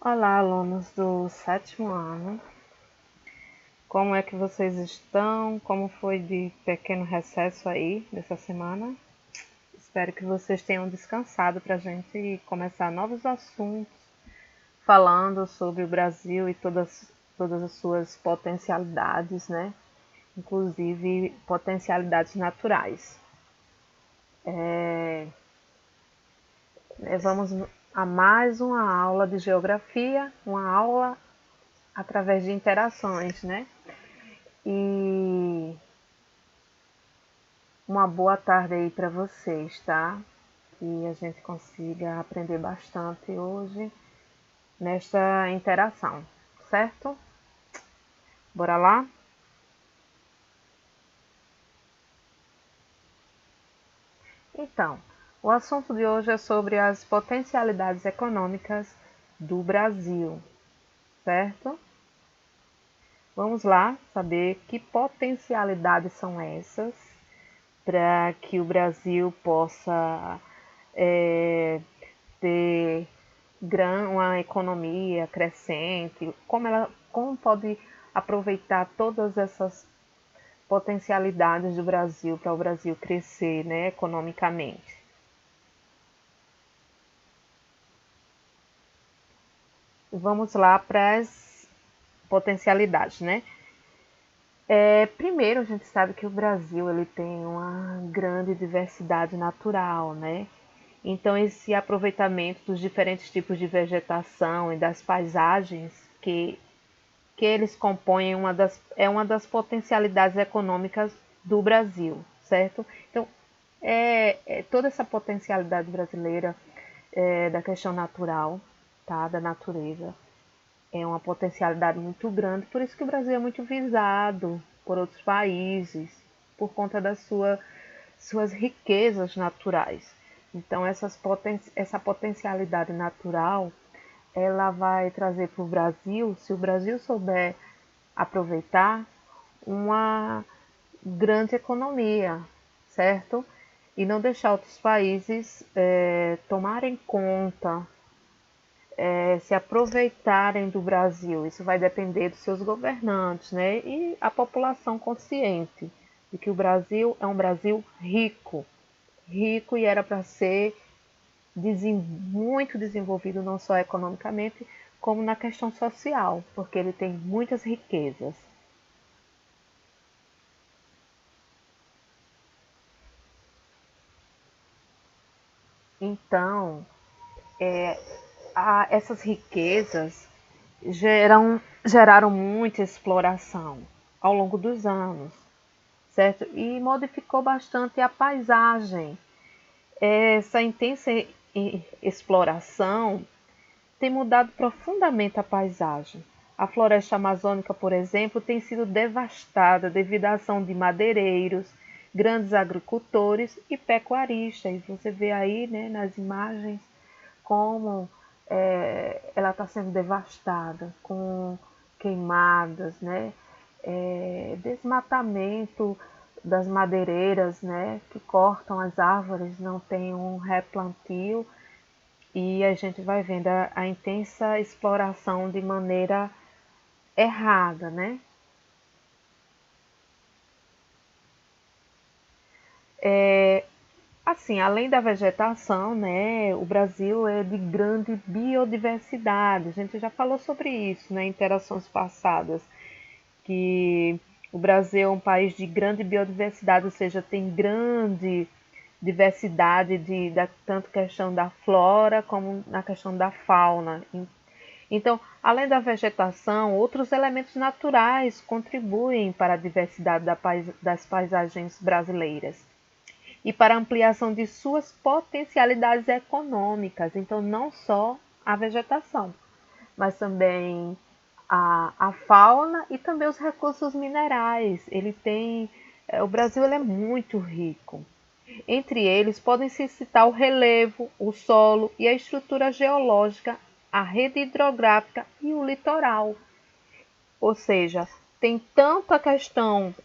Olá, alunos do sétimo ano. Como é que vocês estão? Como foi de pequeno recesso aí dessa semana? Espero que vocês tenham descansado para a gente começar novos assuntos, falando sobre o Brasil e todas as suas potencialidades, né? Inclusive potencialidades naturais. Vamos a mais uma aula de geografia, uma aula através de interações, né? E uma boa tarde aí para vocês, tá? Que a gente consiga aprender bastante hoje nesta interação, certo? Bora lá? Então, o assunto de hoje é sobre as potencialidades econômicas do Brasil, certo? Vamos lá saber que potencialidades são essas para que o Brasil possa ter uma economia crescente, como pode aproveitar todas essas potencialidades do Brasil para o Brasil crescer, né, economicamente. Vamos lá para as potencialidades, né? Primeiro, a gente sabe que o Brasil ele tem uma grande diversidade natural, né? Então, esse aproveitamento dos diferentes tipos de vegetação e das paisagens que eles compõem é uma das potencialidades econômicas do Brasil, certo? Então, toda essa potencialidade brasileira da questão natural, tá? Da natureza, é uma potencialidade muito grande, por isso que o Brasil é muito visado por outros países, por conta suas riquezas naturais. Então, essa potencialidade natural, ela vai trazer para o Brasil, se o Brasil souber aproveitar, uma grande economia, certo? E não deixar outros países tomarem conta, se aproveitarem do Brasil. Isso vai depender dos seus governantes, né? E a população consciente de que o Brasil é um Brasil rico, rico e era para ser muito desenvolvido não só economicamente, como na questão social, porque ele tem muitas riquezas. Então, essas riquezas geraram muita exploração ao longo dos anos, certo? E modificou bastante a paisagem. Essa intensa exploração tem mudado profundamente a paisagem. A floresta amazônica, por exemplo, tem sido devastada devido à ação de madeireiros, grandes agricultores e pecuaristas. E você vê aí, né, nas imagens como ela está sendo devastada, com queimadas, né? Desmatamento das madeireiras, né? Que cortam as árvores, não tem um replantio e a gente vai vendo a intensa exploração de maneira errada, né? Assim, além da vegetação, né, o Brasil é de grande biodiversidade. A gente já falou sobre isso, né, em interações passadas, que o Brasil é um país de grande biodiversidade, ou seja, tem grande diversidade tanto questão da flora como na questão da fauna. Então, além da vegetação, outros elementos naturais contribuem para a diversidade das paisagens brasileiras e para a ampliação de suas potencialidades econômicas. Então, não só a vegetação, mas também a fauna e também os recursos minerais. O Brasil ele é muito rico. Entre eles podem se citar o relevo, o solo e a estrutura geológica, a rede hidrográfica e o litoral. Ou seja, tem tanto a questão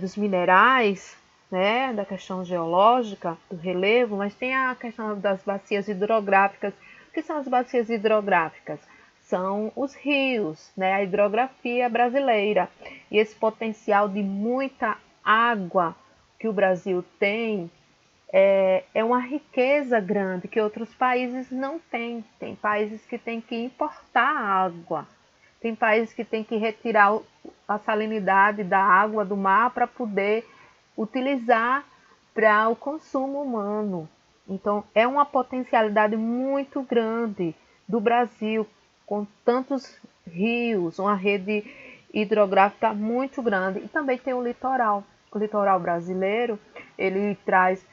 dos minerais, né, da questão geológica, do relevo, mas tem a questão das bacias hidrográficas. O que são as bacias hidrográficas? são os rios, né? A hidrografia brasileira. E esse potencial de muita água que o Brasil tem é uma riqueza grande que outros países não têm. Tem países que têm que importar água, tem países que têm que retirar a salinidade da água do mar para poder utilizar para o consumo humano. Então, é uma potencialidade muito grande do Brasil, com tantos rios, uma rede hidrográfica muito grande. E também tem o litoral. O litoral brasileiro, ele traz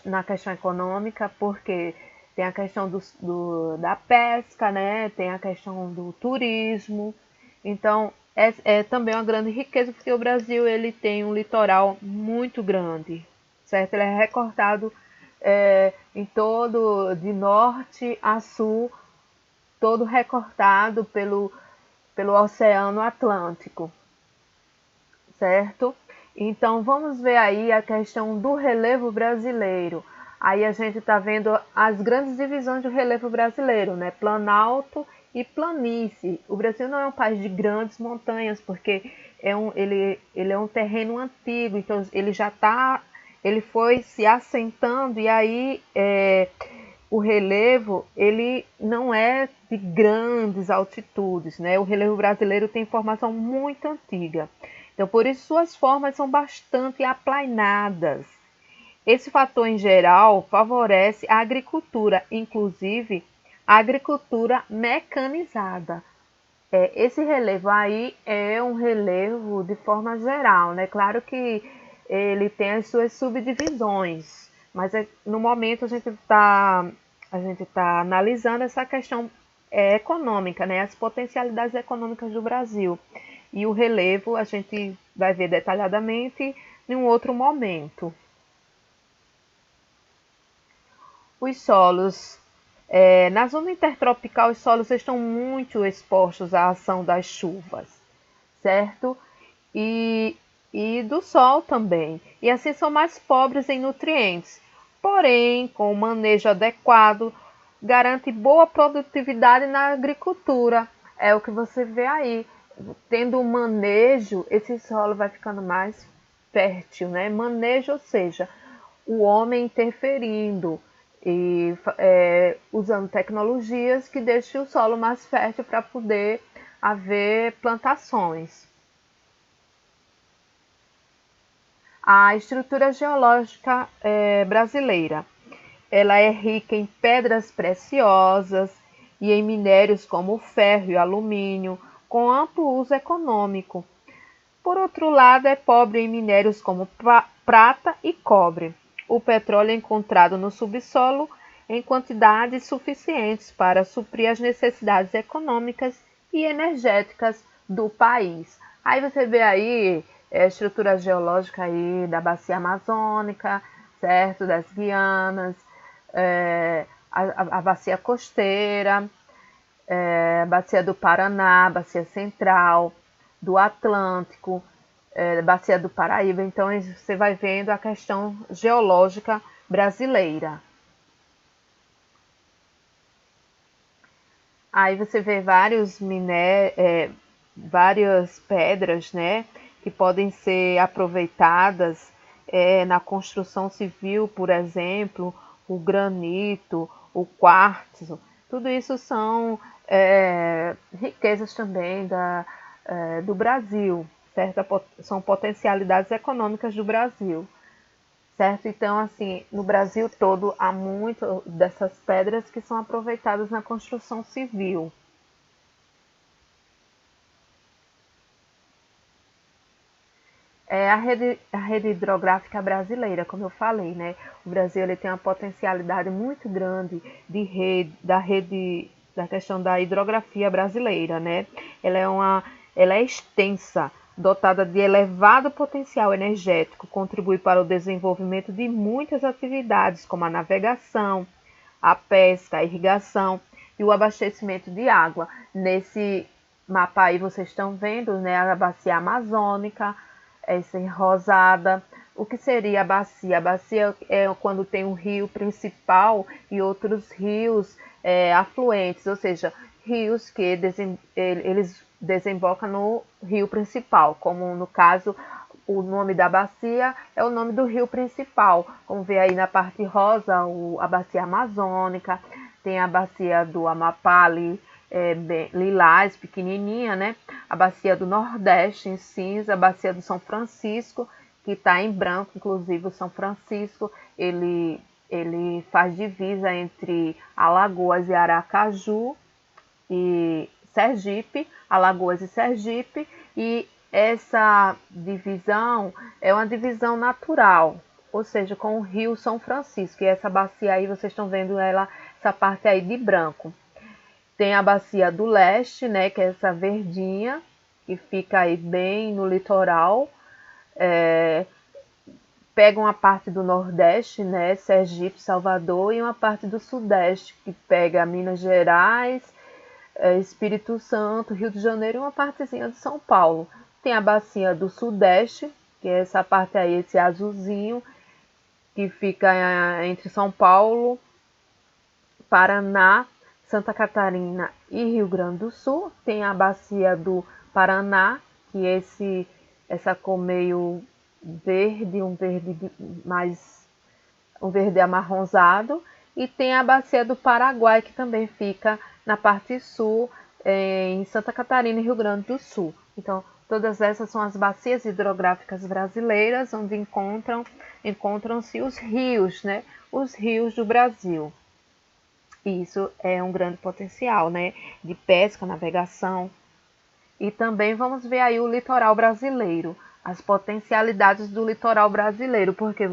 na questão econômica, porque tem a questão da pesca, né? Tem a questão do turismo. Então, é também uma grande riqueza, porque o Brasil ele tem um litoral muito grande, certo? Ele é recortado em todo, de norte a sul, todo recortado pelo Oceano Atlântico, certo? Então, vamos ver aí a questão do relevo brasileiro. Aí a gente está vendo as grandes divisões do relevo brasileiro, né? Planalto e planície. O Brasil não é um país de grandes montanhas, porque ele é um terreno antigo, então ele foi se assentando e aí o relevo ele não é de grandes altitudes, né? O relevo brasileiro tem formação muito antiga. Então, por isso, suas formas são bastante aplainadas. Esse fator, em geral, favorece a agricultura, inclusive a agricultura mecanizada. Esse relevo aí é um relevo de forma geral, né? Claro que ele tem as suas subdivisões, mas no momento a gente tá analisando essa questão econômica, né? As potencialidades econômicas do Brasil. E o relevo a gente vai ver detalhadamente em um outro momento. Os solos. Na zona intertropical, os solos estão muito expostos à ação das chuvas, certo? E do sol também. E assim são mais pobres em nutrientes. Porém, com o manejo adequado, garante boa produtividade na agricultura. É o que você vê aí. Tendo um manejo, esse solo vai ficando mais fértil, né? Manejo, ou seja, o homem interferindo e usando tecnologias que deixem o solo mais fértil para poder haver plantações. A estrutura geológica brasileira, ela é rica em pedras preciosas e em minérios como o ferro e o alumínio, com amplo uso econômico. Por outro lado, é pobre em minérios como prata e cobre. O petróleo é encontrado no subsolo em quantidades suficientes para suprir as necessidades econômicas e energéticas do país. Aí você vê aí a estrutura geológica aí da bacia amazônica, certo? Das Guianas, a bacia costeira, bacia do Paraná, bacia central, do Atlântico, bacia do Paraíba. Então você vai vendo a questão geológica brasileira. Aí você vê várias pedras, né, que podem ser aproveitadas na construção civil, por exemplo, o granito, o quartzo. Tudo isso são riquezas também do Brasil, certo? São potencialidades econômicas do Brasil, certo? Então, assim, no Brasil todo há muito dessas pedras que são aproveitadas na construção civil. A rede hidrográfica brasileira, como eu falei, né? O Brasil ele tem uma potencialidade muito grande da questão da hidrografia brasileira, né? Ela é extensa, dotada de elevado potencial energético, contribui para o desenvolvimento de muitas atividades, como a navegação, a pesca, a irrigação e o abastecimento de água. Nesse mapa aí vocês estão vendo, né, a bacia amazônica, essa rosada. O que seria a bacia? A bacia é quando tem um rio principal e outros rios afluentes, ou seja, rios que eles desembocam no rio principal, como no caso o nome da bacia é o nome do rio principal, como vê aí na parte rosa, a bacia amazônica, tem a bacia do Amapá ali, lilás, pequenininha, né? A bacia do Nordeste em cinza, a bacia do São Francisco, que está em branco, inclusive o São Francisco, ele faz divisa entre Alagoas e Aracaju e Sergipe, Alagoas e Sergipe, e essa divisão é uma divisão natural, ou seja, com o Rio São Francisco, e essa bacia aí, vocês estão vendo ela, essa parte aí de branco. Tem a bacia do leste, né, que é essa verdinha, que fica aí bem no litoral, pega uma parte do Nordeste, né, Sergipe, Salvador, e uma parte do Sudeste, que pega Minas Gerais, Espírito Santo, Rio de Janeiro e uma partezinha de São Paulo. Tem a bacia do Sudeste, que é essa parte aí, esse azulzinho, que fica entre São Paulo, Paraná, Santa Catarina e Rio Grande do Sul. Tem a bacia do Paraná, que é essa cor meio verde, um verde amarronzado. E tem a bacia do Paraguai, que também fica na parte sul, em Santa Catarina e Rio Grande do Sul. Então, todas essas são as bacias hidrográficas brasileiras, onde encontram-se os rios, né? Os rios do Brasil. E isso é um grande potencial, né? De pesca, navegação. E também vamos ver aí o litoral brasileiro, as potencialidades do litoral brasileiro, porque,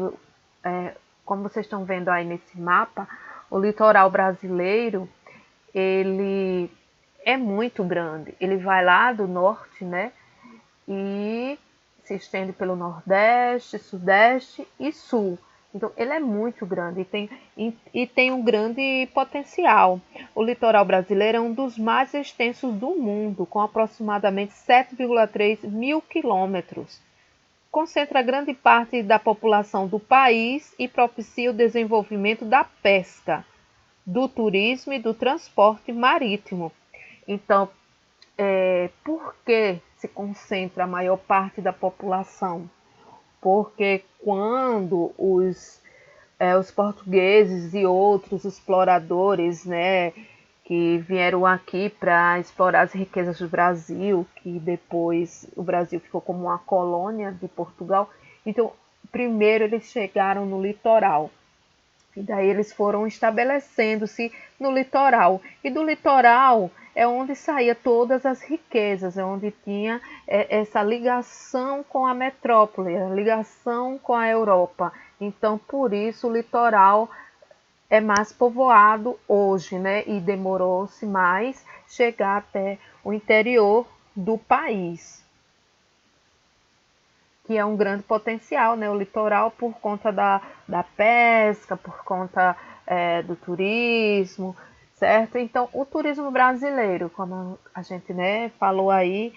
como vocês estão vendo aí nesse mapa, o litoral brasileiro, ele é muito grande. Ele vai lá do norte, né? E se estende pelo Nordeste, Sudeste e Sul. Então, ele é muito grande e tem um grande potencial. O litoral brasileiro é um dos mais extensos do mundo, com aproximadamente 7,3 mil quilômetros. Concentra grande parte da população do país e propicia o desenvolvimento da pesca, do turismo e do transporte marítimo. Então, por que se concentra a maior parte da população? Porque quando os portugueses e outros exploradores, né, que vieram aqui para explorar as riquezas do Brasil, que depois o Brasil ficou como uma colônia de Portugal, então primeiro eles chegaram no litoral. E daí eles foram estabelecendo-se no litoral. E do litoral é onde saía todas as riquezas, é onde tinha essa ligação com a metrópole, a ligação com a Europa. Então, por isso, o litoral é mais povoado hoje, né? E demorou-se mais chegar até o interior do país, que é um grande potencial, né? O litoral por conta da pesca, por conta do turismo, certo? Então, o turismo brasileiro, como a gente, né, falou aí,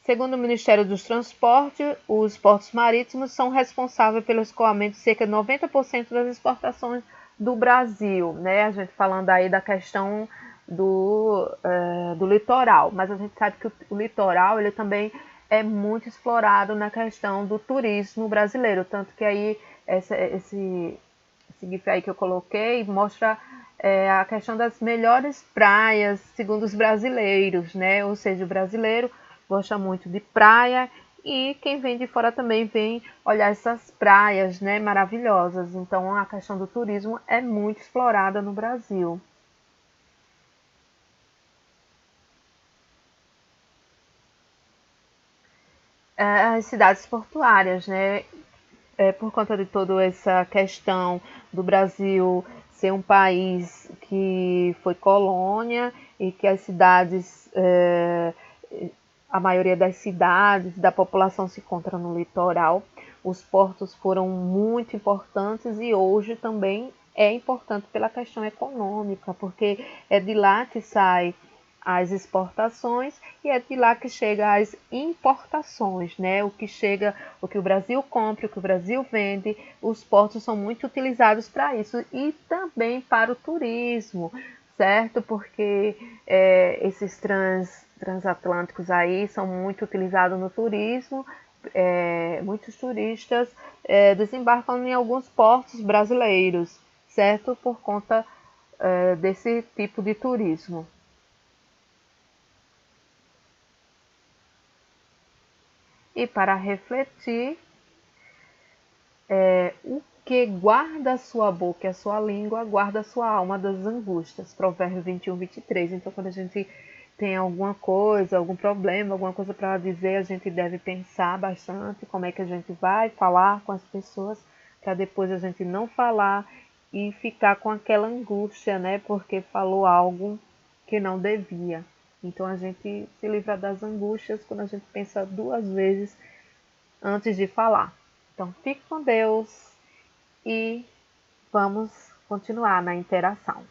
segundo o Ministério dos Transportes, os portos marítimos são responsáveis pelo escoamento de cerca de 90% das exportações do Brasil, né? A gente falando aí da questão do litoral, mas a gente sabe que o litoral ele também é muito explorado na questão do turismo brasileiro, tanto que aí esse GIF aí que eu coloquei mostra a questão das melhores praias segundo os brasileiros, né? Ou seja, o brasileiro gosta muito de praia e quem vem de fora também vem olhar essas praias, né, maravilhosas. Então a questão do turismo é muito explorada no Brasil. As cidades portuárias, né? Por conta de toda essa questão do Brasil ser um país que foi colônia e que as cidades, a maioria das cidades, da população se encontra no litoral, os portos foram muito importantes e hoje também é importante pela questão econômica, porque é de lá que sai as exportações e é de lá que chega as importações, né? O que o Brasil compra, o que o Brasil vende, os portos são muito utilizados para isso e também para o turismo, certo? Porque esses transatlânticos aí são muito utilizados no turismo. Muitos turistas desembarcam em alguns portos brasileiros, certo? Por conta desse tipo de turismo. E para refletir, o que guarda a sua boca e a sua língua, guarda a sua alma das angústias. Provérbio 21, 23. Então, quando a gente tem alguma coisa, algum problema, alguma coisa para dizer, a gente deve pensar bastante como é que a gente vai falar com as pessoas, para depois a gente não falar e ficar com aquela angústia, né? Porque falou algo que não devia. Então, a gente se livra das angústias quando a gente pensa duas vezes antes de falar. Então, fique com Deus e vamos continuar na interação.